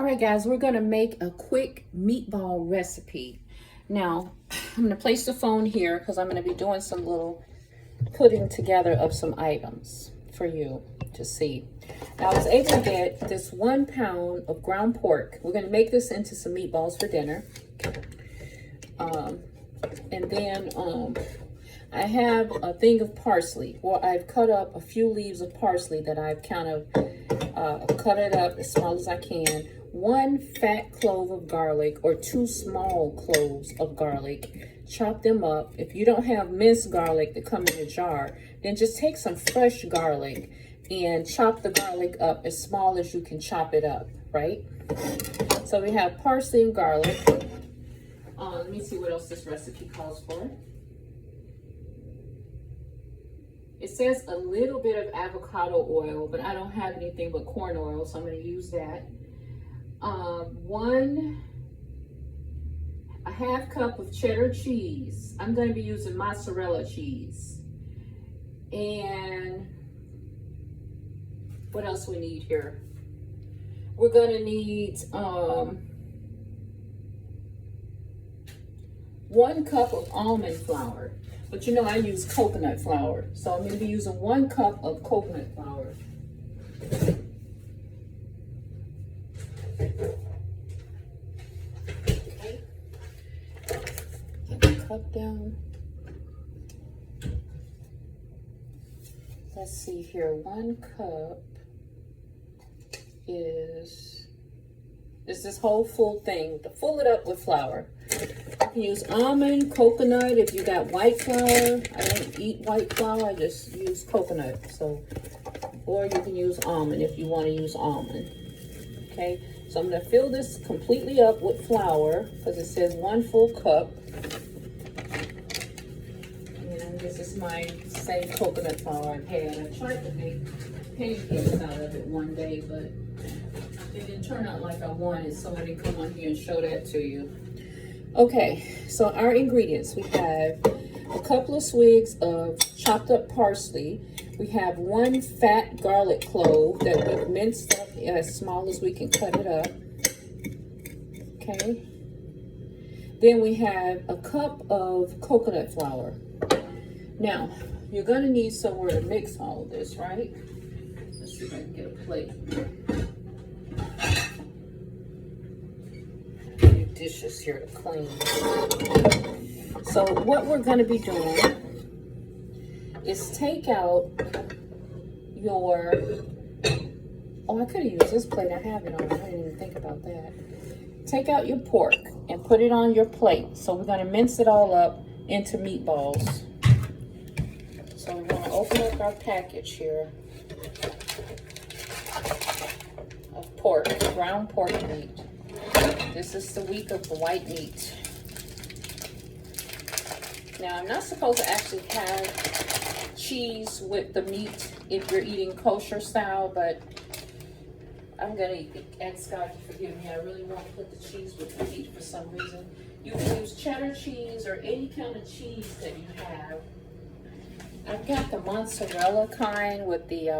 All right, guys, we're gonna make a quick meatball recipe. Now, I'm gonna place the phone here because I'm gonna be doing some little putting together of some items for you to see. Now, I was able to get this 1 pound of ground pork. We're gonna make this into some meatballs for dinner. And then I have a thing of parsley. Well, I've cut up a few leaves of parsley that I've kind of cut it up as small as I can. 1 fat clove of garlic or 2 small cloves of garlic. Chop them up. If you don't have minced garlic that come in a jar, then just take some fresh garlic and chop the garlic up as small as you can chop it up, right? So we have parsley and garlic. Let me see what else this recipe calls for. It says a little bit of avocado oil, but I don't have anything but corn oil, so I'm going to use that. A half cup of cheddar cheese. I'm going to be using mozzarella cheese. And what else we need here? We're going to need 1 cup of almond flour. But you know I use coconut flour. So I'm going to be using 1 cup of coconut flour. Okay. Get the cup down. Let's see here. 1 cup is this whole full thing. To fill it up with flour. You can use almond, coconut. If you got white flour, I don't eat white flour. I just use coconut. So, or you can use almond if you want to use almond. Okay. So I'm going to fill this completely up with flour because it says 1 full cup. And this is my same coconut flour I've had. I tried to make pancakes out of it one day, but it didn't turn out like I wanted, so I didn't come on here and show that to you. Okay, so our ingredients, we have a couple of swigs of chopped up parsley. We have 1 fat garlic clove that we've minced up as small as we can cut it up. Okay. Then we have a cup of coconut flour. Now, you're going to need somewhere to mix all of this, right? Let's see if I can get a plate. Dishes here to clean. So what we're going to be doing is take out your, I could have used this plate. I have it on. I didn't even think about that. Take out your pork and put it on your plate. So we're going to mince it all up into meatballs. So we're going to open up our package here of pork, ground pork meat. This is the week of the white meat. Now, I'm not supposed to actually have cheese with the meat if you're eating kosher style, but I'm going to ask God to forgive me. I really want to put the cheese with the meat for some reason. You can use cheddar cheese or any kind of cheese that you have. I've got the mozzarella kind with the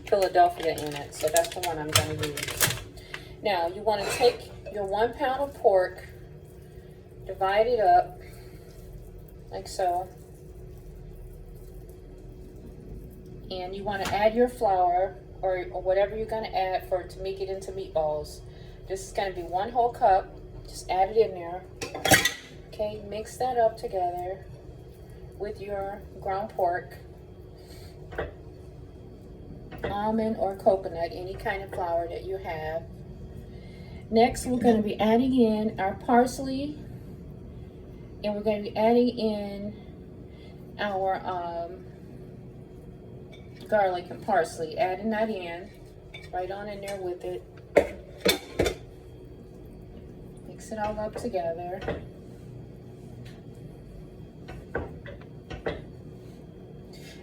Philadelphia in it, so that's the one I'm going to use. Now, you want to take your 1 pound of pork, divide it up, like so. And you want to add your flour, or whatever you're going to add to make it into meatballs. This is going to be 1 whole cup. Just add it in there. Okay, mix that up together with your ground pork. Almond or coconut, any kind of flour that you have. Next, we're going to be adding in our parsley, and we're going to be adding in our garlic and parsley. Adding that in, right on in there with it. Mix it all up together.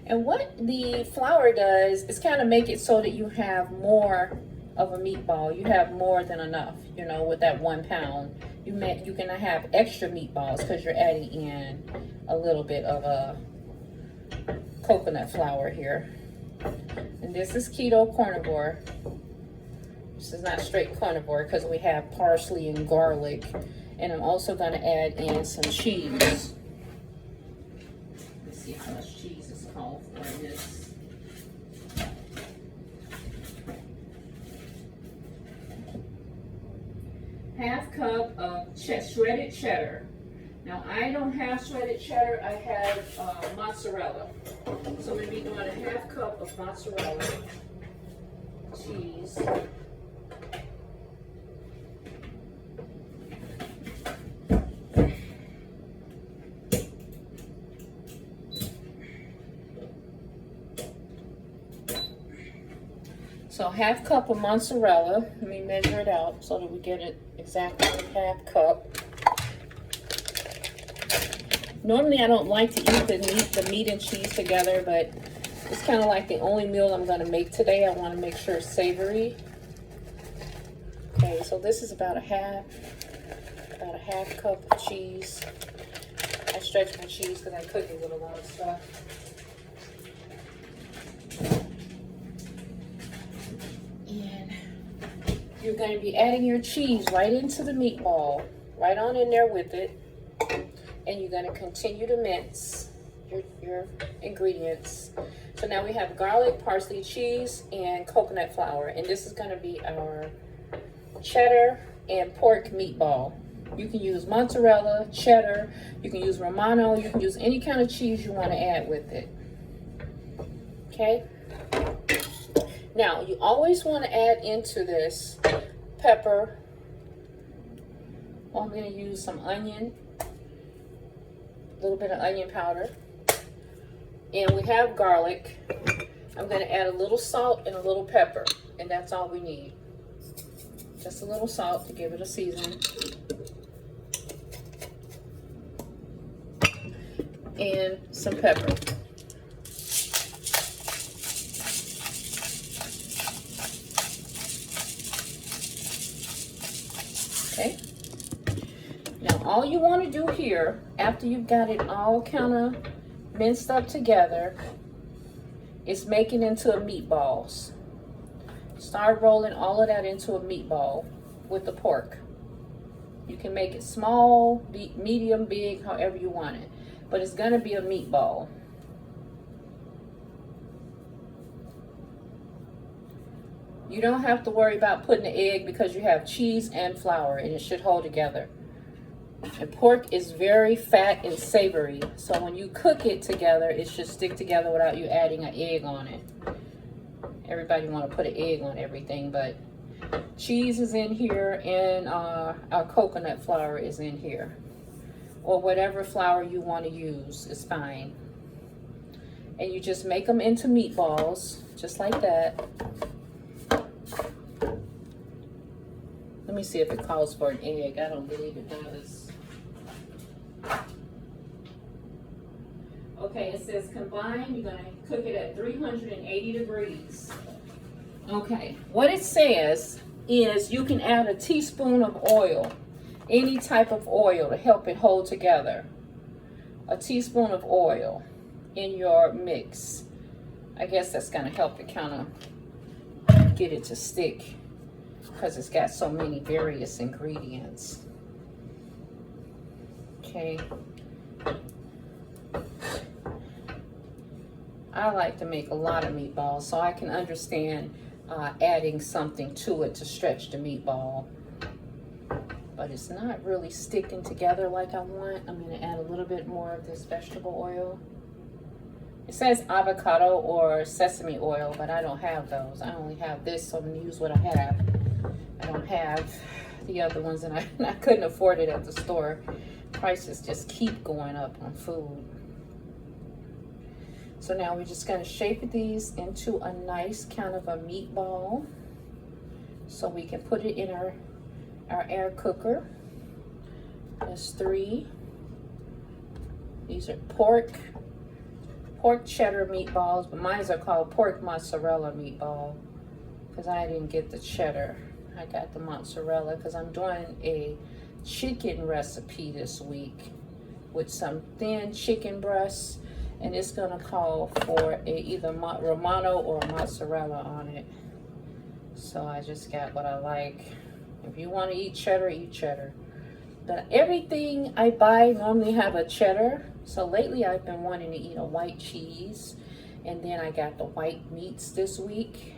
And what the flour does is kind of make it so that you have more of a meatball. You have more than enough, you know, with that 1 pound. You can have extra meatballs because you're adding in a little bit of a coconut flour here. And this is keto carnivore. This is not straight carnivore because we have parsley and garlic. And I'm also going to add in some cheese. Let's see how much cheese is called for this. Half cup of shredded cheddar. Now I don't have shredded cheddar, I have mozzarella. So we'll be doing a half cup of mozzarella cheese. So half cup of mozzarella. Let me measure it out so that we get it exactly half cup. Normally I don't like to eat the meat and cheese together, but it's kind of like the only meal I'm going to make today. I want to make sure it's savory. Okay, so this is about a half cup of cheese. I stretch my cheese because I cook it with a lot of stuff. And you're going to be adding your cheese right into the meatball, right on in there with it. And you're going to continue to mince your ingredients. So now we have garlic, parsley, cheese, and coconut flour. And this is going to be our cheddar and pork meatball. You can use mozzarella, cheddar, you can use Romano, you can use any kind of cheese you want to add with it. Okay? Now, you always want to add into this pepper. Well, I'm going to use some onion, a little bit of onion powder. And we have garlic. I'm going to add a little salt and a little pepper. And that's all we need. Just a little salt to give it a season. And some pepper. Okay. Now all you want to do here, after you've got it all kind of minced up together, is make it into a meatballs. Start rolling all of that into a meatball with the pork. You can make it small, medium, big, however you want it. But it's going to be a meatball. You don't have to worry about putting the egg because you have cheese and flour and it should hold together. And pork is very fat and savory. So when you cook it together, it should stick together without you adding an egg on it. Everybody want to put an egg on everything, but cheese is in here and our coconut flour is in here. Or whatever flour you want to use is fine. And you just make them into meatballs, just like that. Let me see if it calls for an egg. I don't believe it does. Okay, it says combine. You're going to cook it at 380 degrees. Okay, what it says is you can add a teaspoon of oil. Any type of oil to help it hold together. A teaspoon of oil in your mix. I guess that's going to help it kind of get it to stick because it's got so many various ingredients. Okay. I like to make a lot of meatballs, so I can understand adding something to it to stretch the meatball. But it's not really sticking together like I want. I'm going to add a little bit more of this vegetable oil. It says avocado or sesame oil, but I don't have those. I only have this, so I'm going to use what I have. I don't have the other ones, and I couldn't afford it at the store. Prices just keep going up on food. So now we're just going to shape these into a nice kind of a meatball so we can put it in our air cooker. That's 3. These are pork cheddar meatballs, but mine are called pork mozzarella meatball because I didn't get the cheddar. I got the mozzarella because I'm doing a chicken recipe this week with some thin chicken breasts, and it's gonna call for either Romano or mozzarella on it. So I just got what I like. If you want to eat cheddar, eat cheddar. But everything I buy normally have a cheddar. So lately I've been wanting to eat a white cheese. And then I got the white meats this week.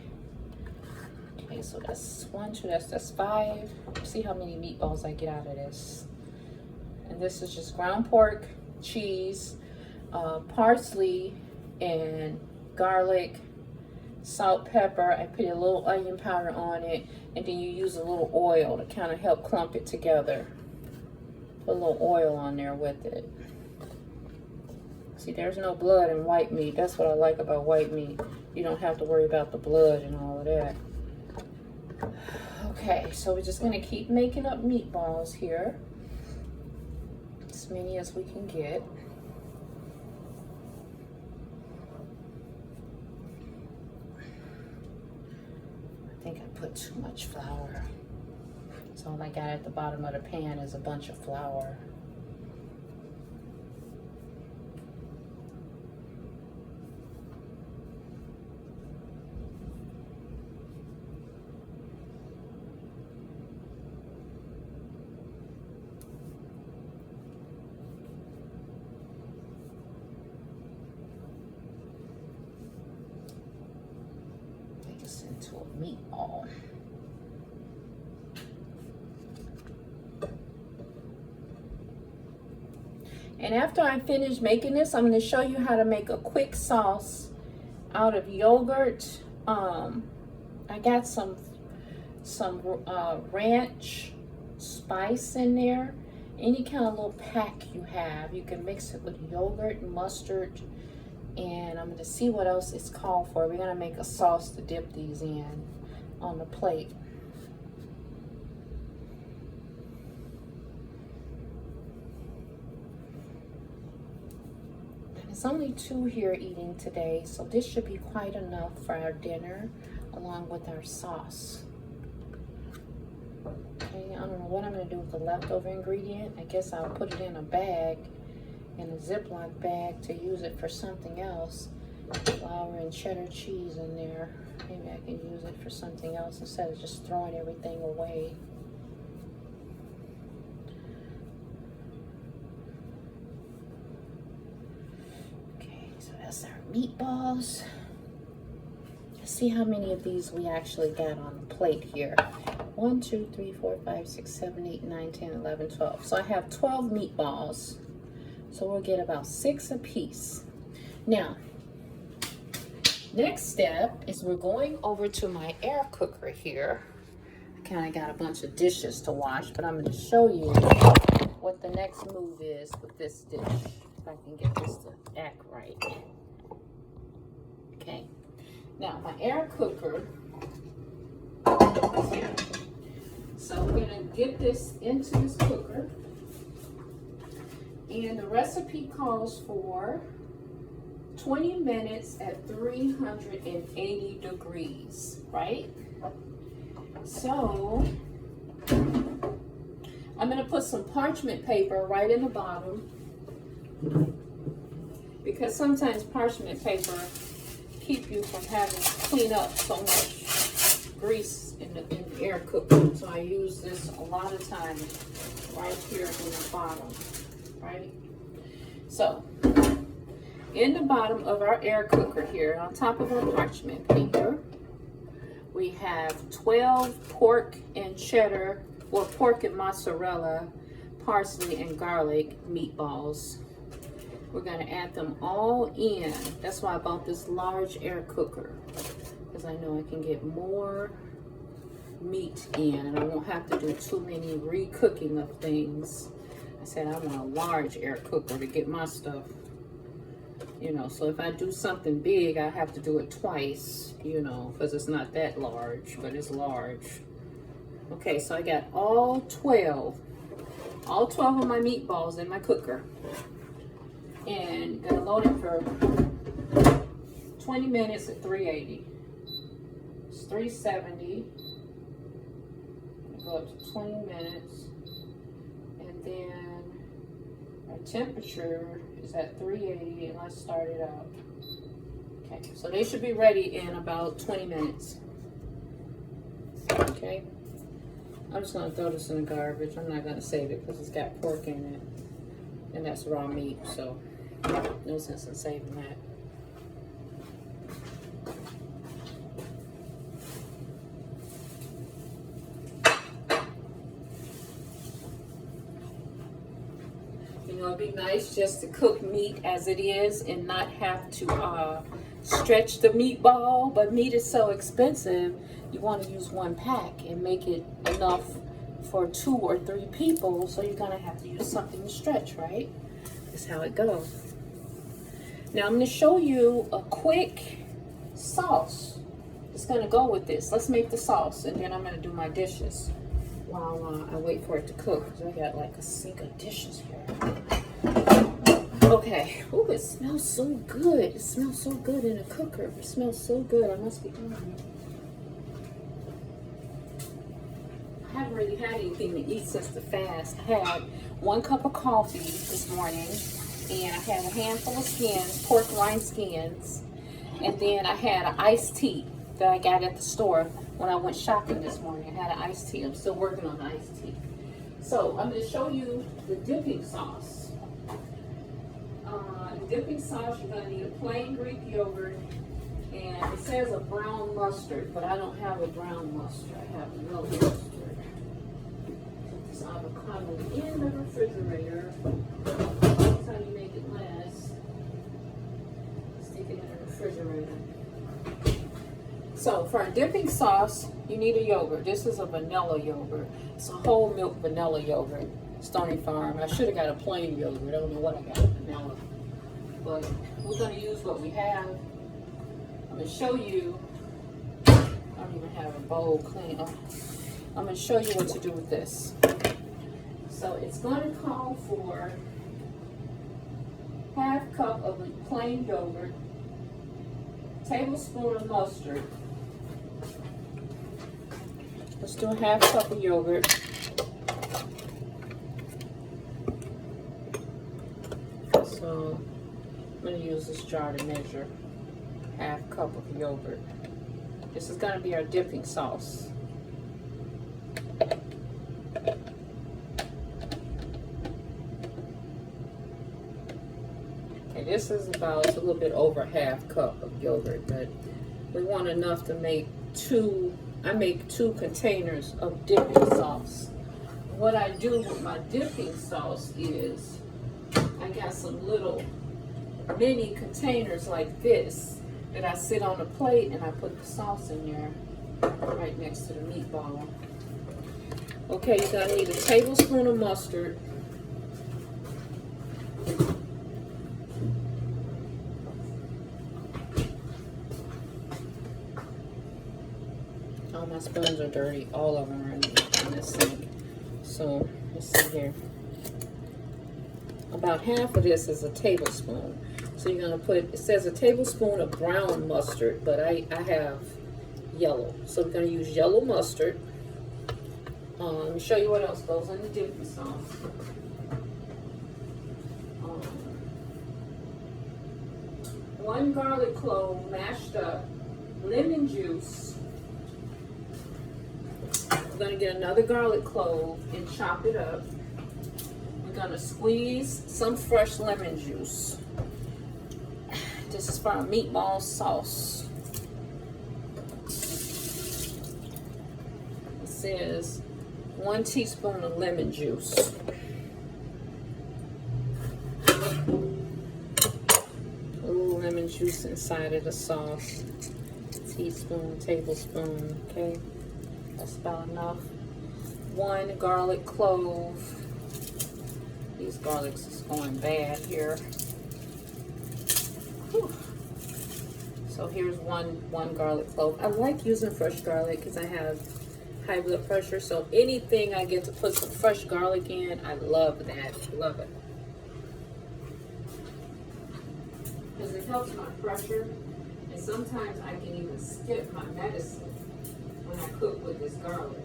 Okay, so that's 1, 2, that's 5. See how many meatballs I get out of this. And this is just ground pork, cheese, parsley, and garlic, salt, pepper. I put a little onion powder on it, and then you use a little oil to kind of help clump it together. Put a little oil on there with it. See, there's no blood in white meat. That's what I like about white meat. You don't have to worry about the blood and all of that. Okay, so we're just gonna keep making up meatballs here. As many as we can get. I think I put too much flour. So all I got at the bottom of the pan is a bunch of flour. Into a meatball. And after I finish making this, I'm going to show you how to make a quick sauce out of yogurt. I got some ranch spice in there. Any kind of little pack you have, you can mix it with yogurt and mustard. And I'm going to see what else it's called for. We're going to make a sauce to dip these in on the plate. And it's only 2 here eating today, so this should be quite enough for our dinner along with our sauce. Okay, I don't know what I'm going to do with the leftover ingredient. I guess I'll put it in a bag, in a Ziploc bag, to use it for something else. Flour and cheddar cheese in there. Maybe I can use it for something else instead of just throwing everything away. Okay, so that's our meatballs. Let's see how many of these we actually got on the plate here. 1, 2, 3, 4, 5, 6, 7, 8, 9, 10, 11, 12. So I have 12 meatballs. So we'll get about 6 a piece. Now, next step is we're going over to my air cooker here. I kind of got a bunch of dishes to wash, but I'm going to show you what the next move is with this dish. If I can get this to act right. Okay. Now, my air cooker is here. So we're going to get this into this cooker. And the recipe calls for 20 minutes at 380 degrees, right? So I'm going to put some parchment paper right in the bottom, because sometimes parchment paper keep you from having to clean up so much grease in the air cooker. So I use this a lot of times right here in the bottom. Right? So, in the bottom of our air cooker here, on top of our parchment paper, we have 12 pork and cheddar, or pork and mozzarella, parsley and garlic meatballs. We're going to add them all in. That's why I bought this large air cooker, because I know I can get more meat in, and I won't have to do too many re-cooking of things. I said I want a large air cooker to get my stuff, you know, so if I do something big, I have to do it twice, you know, because it's not that large, but it's large. Okay, so I got all 12 of my meatballs in my cooker, and gonna load it for 20 minutes at 380. It's 370. Go up to 20 minutes, and then our temperature is at 380, and let's start it out. Okay, so they should be ready in about 20 minutes. Okay. I'm just gonna throw this in the garbage. I'm not gonna save it because it's got pork in it. And that's raw meat, so no sense in saving that. You know, it'd be nice just to cook meat as it is and not have to stretch the meatball, but meat is so expensive, you want to use one pack and make it enough for 2 or 3 people, so you're gonna have to use something to stretch, right? That's how it goes. Now I'm gonna show you a quick sauce that's gonna go with this. Let's make the sauce, and then I'm gonna do my dishes while I wait for it to cook, because I got like a sink of dishes here. Okay. Oh, it smells so good. It smells so good in a cooker. It smells so good. I must be hungry. I haven't really had anything to eat since the fast. I had 1 cup of coffee this morning, and I had a handful of skins, pork rind skins, and then I had an iced tea that I got at the store when I went shopping this morning. I had an iced tea. I'm still working on the iced tea. So I'm going to show you the dipping sauce. The dipping sauce, you're going to need a plain Greek yogurt, and it says a brown mustard, but I don't have a brown mustard. I have a yellow mustard. Put this avocado in the refrigerator. That's how you make it last. Stick it in the refrigerator. So for a dipping sauce, you need a yogurt. This is a vanilla yogurt. It's a whole milk vanilla yogurt. Stony Farm. I should have got a plain yogurt. I don't know what I got, vanilla. But we're going to use what we have. I'm going to show you. I don't even have a bowl clean. I'm going to show you what to do with this. So it's going to call for ½ cup of a plain yogurt, tablespoon of mustard. Let's do a ½ cup of yogurt. So I'm going to use this jar to measure ½ cup of yogurt. This is going to be our dipping sauce. Okay, this is about a little bit over ½ cup of yogurt, but we want enough to make 2. I make 2 containers of dipping sauce. What I do with my dipping sauce is I got some little mini containers like this that I sit on a plate, and I put the sauce in there right next to the meatball. Okay, you're gonna need a tablespoon of mustard, all my spoons are dirty, all of them are in this sink. So let's see here. About half of this is a tablespoon. So you're gonna put, it says a tablespoon of brown mustard, but I have yellow. So we're gonna use yellow mustard. Let me show you what else goes in the dipping sauce. 1 garlic clove mashed up, lemon juice. We're gonna get another garlic clove and chop it up. We're gonna squeeze some fresh lemon juice. This is for our meatball sauce. It says 1 teaspoon of lemon juice. A little lemon juice inside of the sauce. Teaspoon, tablespoon, okay? That's about enough. 1 garlic clove. These garlics is going bad here. Whew. So here's one garlic clove. I like using fresh garlic because I have high blood pressure. So anything I get to put some fresh garlic in, I love that. Love it. Because it helps my pressure. And sometimes I can even skip my medicine when I cook with this garlic.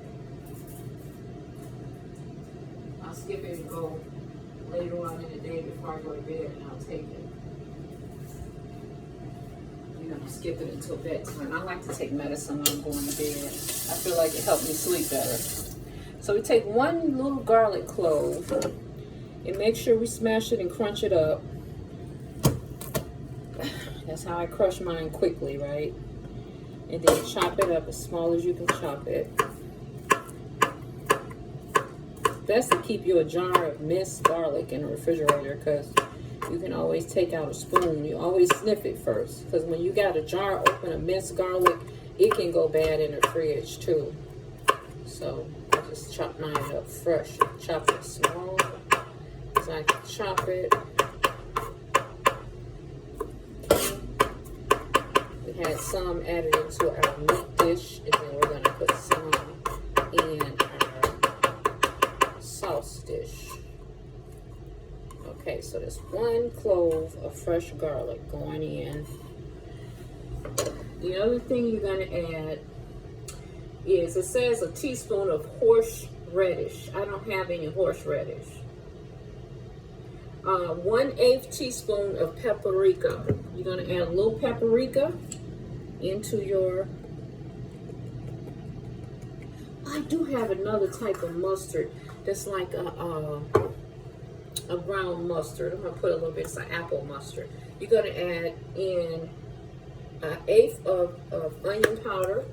I'll skip it and go later on in the day before I go to bed, and I'll take it. You know, skip it until bedtime. I like to take medicine when I'm going to bed. I feel like it helps me sleep better. So we take one little garlic clove and make sure we smash it and crunch it up. That's how I crush mine quickly, right? And then chop it up as small as you can chop it. Best to keep you a jar of minced garlic in the refrigerator, because you can always take out a spoon. You always sniff it first, because when you got a jar open of minced garlic, it can go bad in the fridge too. So I just chop mine up fresh. Chop it small so I can chop it. Okay. We had some added into our meat dish, and then we're going to put some in our sauce dish. Okay, so there's 1 clove of fresh garlic going in. The other thing you're going to add is, it says a teaspoon of horseradish. I don't have any horseradish. 1/8 teaspoon of paprika. You're going to add a little paprika into your... I do have another type of mustard that's like a brown mustard. I'm going to put a little bit, it's an apple mustard. You're going to add in 1/8 of onion powder.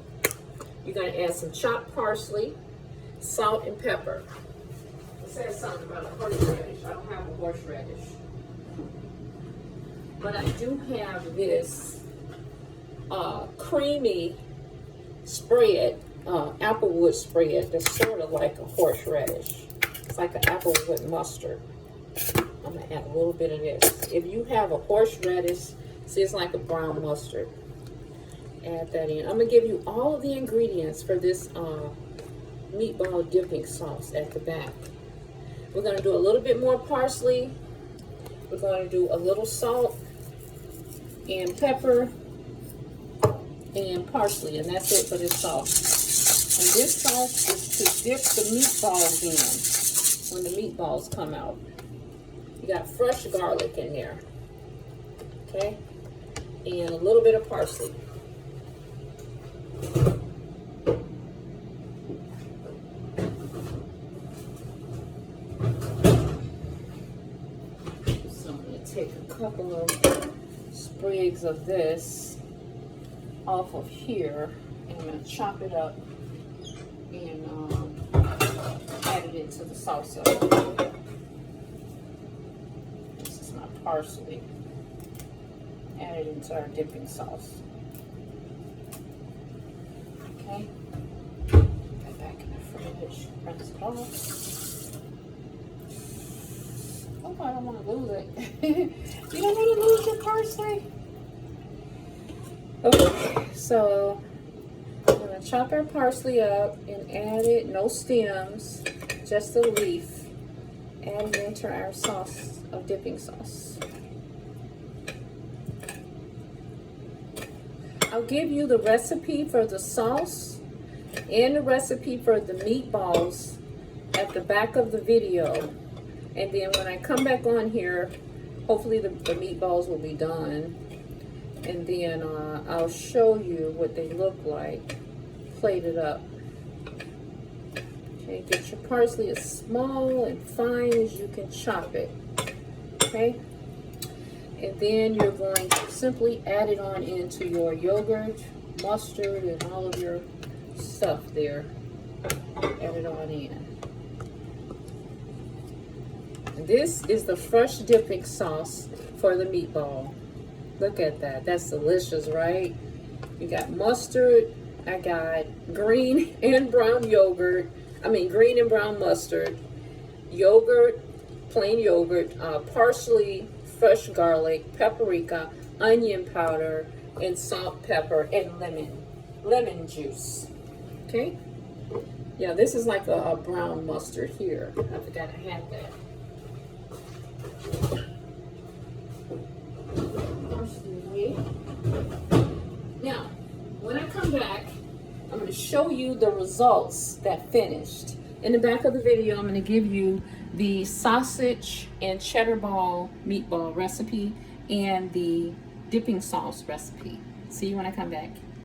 You're going to add some chopped parsley, salt, and pepper. It says something about a horseradish. I don't have a horseradish. But I do have this creamy spread, applewood spread, that's sort of like a horseradish. It's like an applewood mustard. I'm going to add a little bit of this. If you have a horseradish, see, it's like a brown mustard. Add that in. I'm going to give you all of the ingredients for this meatball dipping sauce at the back. We're going to do a little bit more parsley. We're going to do a little salt and pepper and parsley, and that's it for this sauce. And this sauce is to dip the meatballs in when the meatballs come out. You got fresh garlic in there, okay, and a little bit of parsley. So I'm going to take a couple of sprigs of this off of here, and I'm going to chop it up and add it into the salsa. This is my parsley. Add it into our dipping sauce. Okay. Put that back in the fridge. Rinse it off. Oh, I don't want to lose it. You don't want to lose your parsley? Okay, so I'm going to chop our parsley up and add it, no stems, just a leaf. Add it into our sauce of dipping sauce. I'll give you the recipe for the sauce and the recipe for the meatballs at the back of the video. And then when I come back on here, hopefully the meatballs will be done. And then I'll show you what they look like plated up. Okay, get your parsley as small and fine as you can chop it. Okay, and then you're going to simply add it on into your yogurt, mustard, and all of your stuff there. Add it on in. This is the fresh dipping sauce for the meatball. Look at that. That's delicious, right? You got mustard. I got green and brown yogurt. I mean, green and brown mustard. Yogurt, plain yogurt, parsley, fresh garlic, paprika, onion powder, and salt, pepper, and lemon juice. Okay? Yeah, this is like a brown mustard here. I forgot I had that. Now, when I come back, I'm going to show you the results that finished. In the back of the video, I'm going to give you the sausage and cheddar ball meatball recipe and the dipping sauce recipe. See you when I come back.